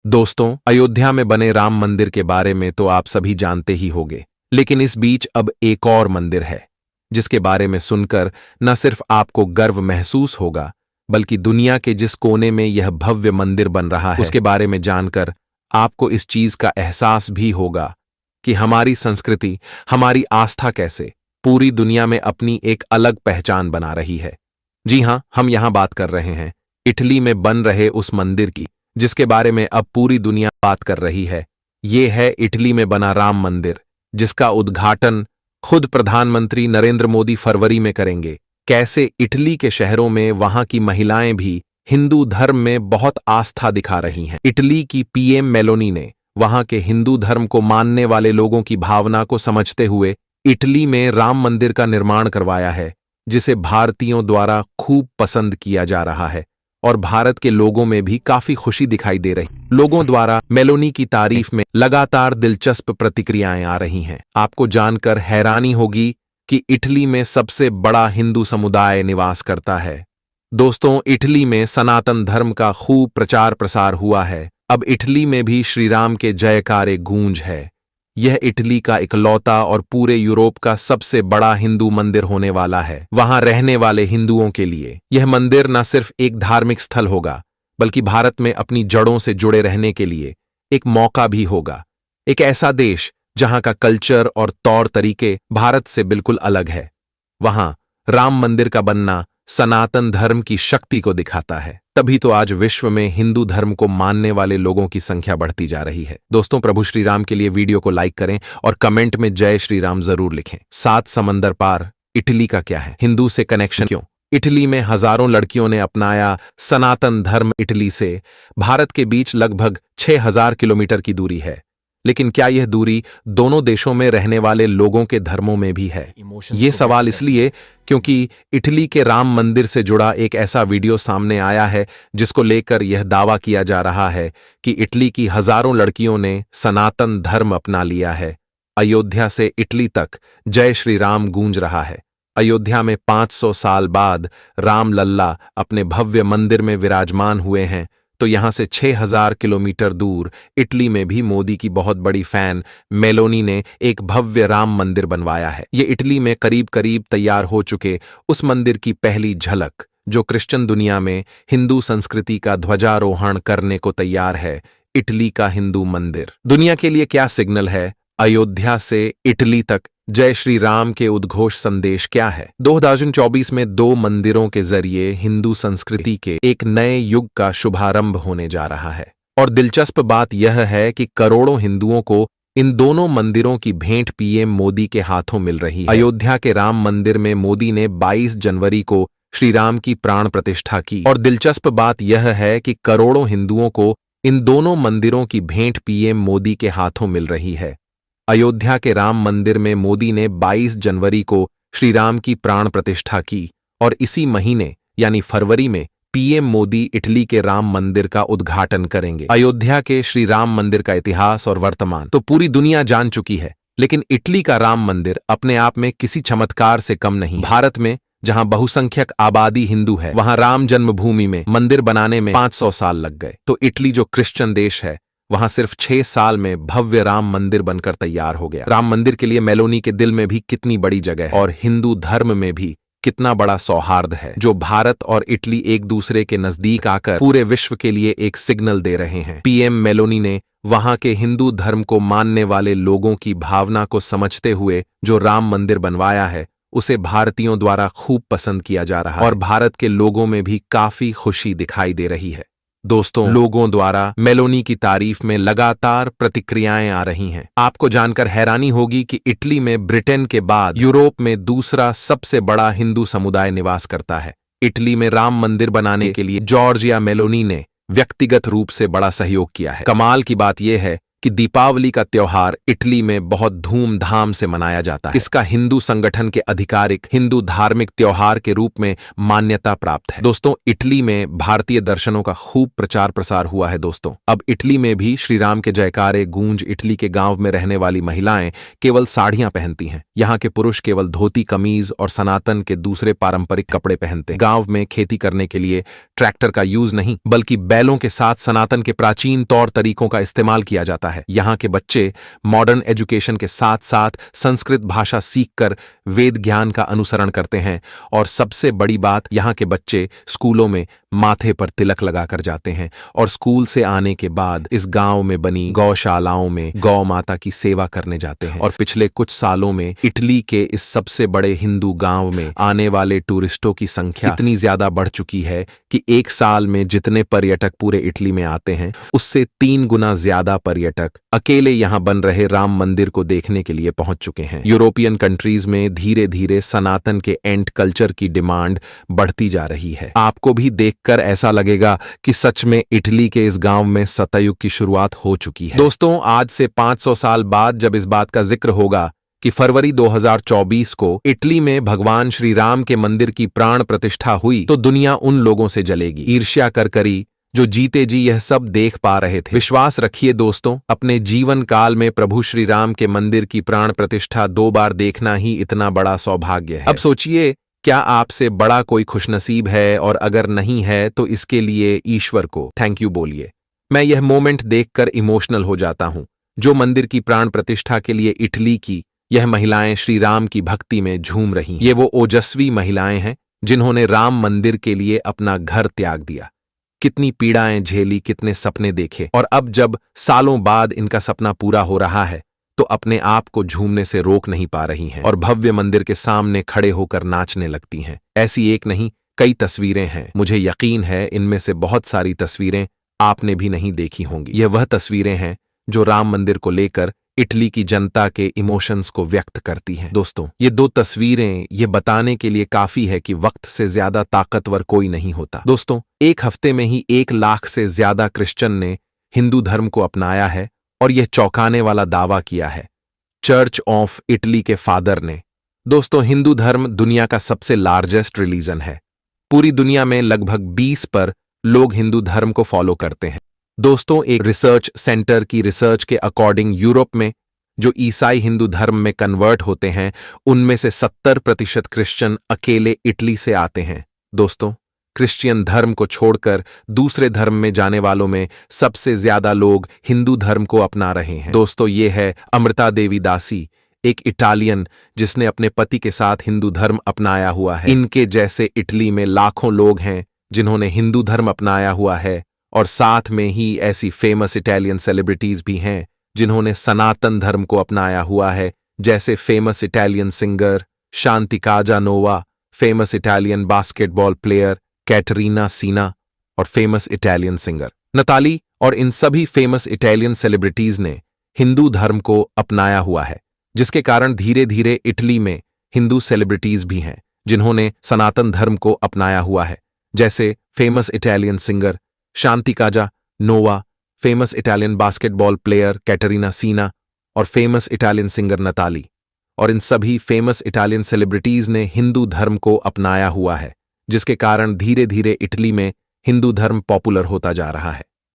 दोस्तों, अयोध्या में बने राम मंदिर के बारे में तो आप सभी जानते ही होंगे, लेकिन इस बीच अब एक और मंदिर है जिसके बारे में सुनकर न सिर्फ आपको गर्व महसूस होगा, बल्कि दुनिया के जिस कोने में यह भव्य मंदिर बन रहा है उसके बारे में जानकर आपको इस चीज का एहसास भी होगा कि हमारी संस्कृति, हमारी आस्था कैसे पूरी दुनिया में अपनी एक अलग पहचान बना रही है। जी हां, हम यहां बात कर रहे हैं इटली में बन रहे उस मंदिर की जिसके बारे में अब पूरी दुनिया बात कर रही है। ये है इटली में बना राम मंदिर, जिसका उद्घाटन खुद प्रधानमंत्री नरेंद्र मोदी फरवरी में करेंगे। कैसे इटली के शहरों में वहां की महिलाएं भी हिंदू धर्म में बहुत आस्था दिखा रही हैं। इटली की पीएम मेलोनी ने वहां के हिंदू धर्म को मानने वाले लोगों की भावना को समझते हुए इटली में राम मंदिर का निर्माण करवाया है, जिसे भारतीयों द्वारा खूब पसंद किया जा रहा है और भारत के लोगों में भी काफी खुशी दिखाई दे रही। लोगों द्वारा मेलोनी की तारीफ में लगातार दिलचस्प प्रतिक्रियाएं आ रही हैं। आपको जानकर हैरानी होगी कि इटली में सबसे बड़ा हिंदू समुदाय निवास करता है। दोस्तों, इटली में सनातन धर्म का खूब प्रचार प्रसार हुआ है। अब इटली में भी श्री राम के जयकारे गूंज है। यह इटली का इकलौता और पूरे यूरोप का सबसे बड़ा हिंदू मंदिर होने वाला है। वहां रहने वाले हिंदुओं के लिए यह मंदिर न सिर्फ एक धार्मिक स्थल होगा, बल्कि भारत में अपनी जड़ों से जुड़े रहने के लिए एक मौका भी होगा। एक ऐसा देश जहां का कल्चर और तौर तरीके भारत से बिल्कुल अलग है। वहां राम मंदिर का बनना सनातन धर्म की शक्ति को दिखाता है। तभी तो आज विश्व में हिंदू धर्म को मानने वाले लोगों की संख्या बढ़ती जा रही है। दोस्तों, प्रभु श्री राम के लिए वीडियो को लाइक करें और कमेंट में जय श्री राम जरूर लिखें। 7 समंदर पार इटली का क्या है? हिंदू से कनेक्शन क्यों? इटली में हजारों लड़कियों ने अपनाया सनातन धर्म। इटली से भारत के बीच लगभग 6000 किलोमीटर की दूरी है, लेकिन क्या यह दूरी दोनों देशों में रहने वाले लोगों के धर्मों में भी है? ये सवाल इसलिए क्योंकि इटली के राम मंदिर से जुड़ा एक ऐसा वीडियो सामने आया है जिसको लेकर यह दावा किया जा रहा है कि इटली की हजारों लड़कियों ने सनातन धर्म अपना लिया है। अयोध्या से इटली तक जय श्री राम गूंज रहा है। अयोध्या में 500 साल बाद राम लल्ला अपने भव्य मंदिर में विराजमान हुए हैं, तो यहां से 6000 किलोमीटर दूर इटली में भी मोदी की बहुत बड़ी फैन मेलोनी ने एक भव्य राम मंदिर बनवाया है। ये इटली में करीब करीब तैयार हो चुके उस मंदिर की पहली झलक, जो क्रिश्चियन दुनिया में हिंदू संस्कृति का ध्वजारोहण करने को तैयार है। इटली का हिंदू मंदिर दुनिया के लिए क्या सिग्नल है? अयोध्या से इटली तक जय श्री राम के उद्घोष संदेश क्या है? 2024 में 2 मंदिरों के जरिए हिंदू संस्कृति के एक नए युग का शुभारंभ होने जा रहा है। और दिलचस्प बात यह है कि करोड़ों हिंदुओं को इन दोनों मंदिरों की भेंट पीएम मोदी के हाथों मिल रही है। अयोध्या के राम मंदिर में मोदी ने 22 जनवरी को श्री राम की प्राण प्रतिष्ठा की। और दिलचस्प बात यह है कि करोड़ों हिंदुओं को इन दोनों मंदिरों की भेंट पीएम मोदी के हाथों मिल रही है। अयोध्या के राम मंदिर में मोदी ने 22 जनवरी को श्री राम की प्राण प्रतिष्ठा की और इसी महीने यानी फरवरी में पीएम मोदी इटली के राम मंदिर का उद्घाटन करेंगे। अयोध्या के श्री राम मंदिर का इतिहास और वर्तमान तो पूरी दुनिया जान चुकी है, लेकिन इटली का राम मंदिर अपने आप में किसी चमत्कार से कम नहीं। भारत में जहां बहुसंख्यक आबादी हिंदू है, वहां राम जन्मभूमि में मंदिर बनाने में 500 साल लग गए, तो इटली जो क्रिश्चियन देश है, वहां सिर्फ 6 साल में भव्य राम मंदिर बनकर तैयार हो गया। राम मंदिर के लिए मेलोनी के दिल में भी कितनी बड़ी जगह है और हिंदू धर्म में भी कितना बड़ा सौहार्द है, जो भारत और इटली एक दूसरे के नजदीक आकर पूरे विश्व के लिए एक सिग्नल दे रहे हैं। पीएम मेलोनी ने वहां के हिंदू धर्म को मानने वाले लोगों की भावना को समझते हुए जो राम मंदिर बनवाया है, उसे भारतीयों द्वारा खूब पसंद किया जा रहा है और भारत के लोगों में भी काफी खुशी दिखाई दे रही है। दोस्तों, लोगों द्वारा मेलोनी की तारीफ में लगातार प्रतिक्रियाएं आ रही हैं। आपको जानकर हैरानी होगी कि इटली में ब्रिटेन के बाद यूरोप में दूसरा सबसे बड़ा हिंदू समुदाय निवास करता है। इटली में राम मंदिर बनाने के लिए जॉर्जिया मेलोनी ने व्यक्तिगत रूप से बड़ा सहयोग किया है। कमाल की बात यह है कि दीपावली का त्योहार इटली में बहुत धूमधाम से मनाया जाता है। इसका हिंदू संगठन के आधिकारिक हिंदू धार्मिक त्योहार के रूप में मान्यता प्राप्त है। दोस्तों, इटली में भारतीय दर्शनों का खूब प्रचार प्रसार हुआ है। दोस्तों, अब इटली में भी श्री राम के जयकारे गूंज। इटली के गांव में रहने वाली महिलाएं केवल साड़ियां पहनती हैं। यहाँ के पुरुष केवल धोती कमीज और सनातन के दूसरे पारंपरिक कपड़े पहनते हैं। गांव में खेती करने के लिए ट्रैक्टर का यूज नहीं बल्कि बैलों के साथ सनातन के प्राचीन तौर तरीकों का इस्तेमाल किया जाता है। यहाँ के बच्चे मॉडर्न एजुकेशन के साथ साथ संस्कृत भाषा सीखकर वेद ज्ञान का अनुसरण करते हैं और सबसे बड़ी बात, यहाँ के बच्चे स्कूलों में माथे पर तिलक लगाकर जाते हैं और स्कूल से आने के बाद इस गांव में बनी गौशालाओं में गौ माता की सेवा करने जाते हैं। और पिछले कुछ सालों में इटली के इस सबसे बड़े हिंदू गांव में आने वाले टूरिस्टों की संख्या इतनी ज्यादा बढ़ चुकी है कि एक साल में जितने पर्यटक पूरे इटली में आते हैं उससे 3 गुना ज्यादा पर्यटक अकेले यहाँ बन रहे राम मंदिर को देखने के लिए पहुंच चुके हैं। यूरोपियन कंट्रीज में धीरे धीरे सनातन के एंट कल्चर की डिमांड बढ़ती जा रही है। आपको भी देखकर ऐसा लगेगा कि सच में इटली के इस गांव में सतयुग की शुरुआत हो चुकी है। दोस्तों, आज से 500 साल बाद जब इस बात का जिक्र होगा कि फरवरी 2024 को इटली में भगवान श्री राम के मंदिर की प्राण प्रतिष्ठा हुई, तो दुनिया उन लोगों से जलेगी ईर्ष्या कर करी जो जीते जी यह सब देख पा रहे थे। विश्वास रखिए दोस्तों, अपने जीवन काल में प्रभु श्री राम के मंदिर की प्राण प्रतिष्ठा 2 बार देखना ही इतना बड़ा सौभाग्य है। अब सोचिए, क्या आपसे बड़ा कोई खुशनसीब है? और अगर नहीं है तो इसके लिए ईश्वर को थैंक यू बोलिए। मैं यह मोमेंट देखकर इमोशनल हो जाता हूं। जो मंदिर की प्राण प्रतिष्ठा के लिए इटली की यह महिलाएं श्री राम की भक्ति में झूम रही हैं। ये वो ओजस्वी महिलाएं हैं जिन्होंने राम मंदिर के लिए अपना घर त्याग दिया, कितनी पीड़ाएं झेली, कितने सपने देखे, और अब जब सालों बाद इनका सपना पूरा हो रहा है तो अपने आप को झूमने से रोक नहीं पा रही हैं और भव्य मंदिर के सामने खड़े होकर नाचने लगती हैं। ऐसी एक नहीं, कई तस्वीरें हैं। मुझे यकीन है इनमें से बहुत सारी तस्वीरें आपने भी नहीं देखी होंगी। यह वह तस्वीरें हैं जो राम मंदिर को लेकर इटली की जनता के इमोशंस को व्यक्त करती हैं। दोस्तों, ये 2 तस्वीरें ये बताने के लिए काफी है कि वक्त से ज्यादा ताकतवर कोई नहीं होता। दोस्तों, एक हफ्ते में ही 1 लाख से ज्यादा क्रिश्चियन ने हिंदू धर्म को अपनाया है और यह चौंकाने वाला दावा किया है चर्च ऑफ इटली के फादर ने। दोस्तों, हिंदू धर्म दुनिया का सबसे लार्जेस्ट रिलीजन है। पूरी दुनिया में लगभग 20 पर लोग हिंदू धर्म को फॉलो करते हैं। दोस्तों, एक रिसर्च सेंटर की रिसर्च के अकॉर्डिंग यूरोप में जो ईसाई हिंदू धर्म में कन्वर्ट होते हैं उनमें से 70% क्रिश्चियन अकेले इटली से आते हैं। दोस्तों, क्रिश्चियन धर्म को छोड़कर दूसरे धर्म में जाने वालों में सबसे ज्यादा लोग हिंदू धर्म को अपना रहे हैं। दोस्तों, ये है अमृता देवी दासी, एक इटालियन जिसने अपने पति के साथ हिंदू धर्म अपनाया हुआ है। इनके जैसे इटली में लाखों लोग हैं जिन्होंने हिंदू धर्म अपनाया हुआ है और साथ में ही ऐसी फेमस इटालियन सेलिब्रिटीज भी हैं जिन्होंने सनातन धर्म को अपनाया हुआ है, जैसे फेमस इटालियन सिंगर शांति काजानोवा, फेमस इटालियन बास्केटबॉल प्लेयर कैटरीना सीना और फेमस इटालियन सिंगर नताली। और इन सभी फेमस इटालियन सेलिब्रिटीज ने हिंदू धर्म को अपनाया हुआ है, जिसके कारण धीरे धीरे इटली में हिंदू सेलिब्रिटीज भी हैं जिन्होंने सनातन धर्म को अपनाया हुआ है, जैसे फेमस इटालियन सिंगर शांति काजानोवा, फेमस इटालियन बास्केटबॉल प्लेयर कैटरीना सीना और फेमस इटालियन सिंगर नताली। और इन सभी फेमस इटालियन सेलिब्रिटीज ने हिंदू धर्म को अपनाया हुआ है, जिसके कारण धीरे धीरे इटली में हिंदू धर्म पॉपुलर होता जा रहा है।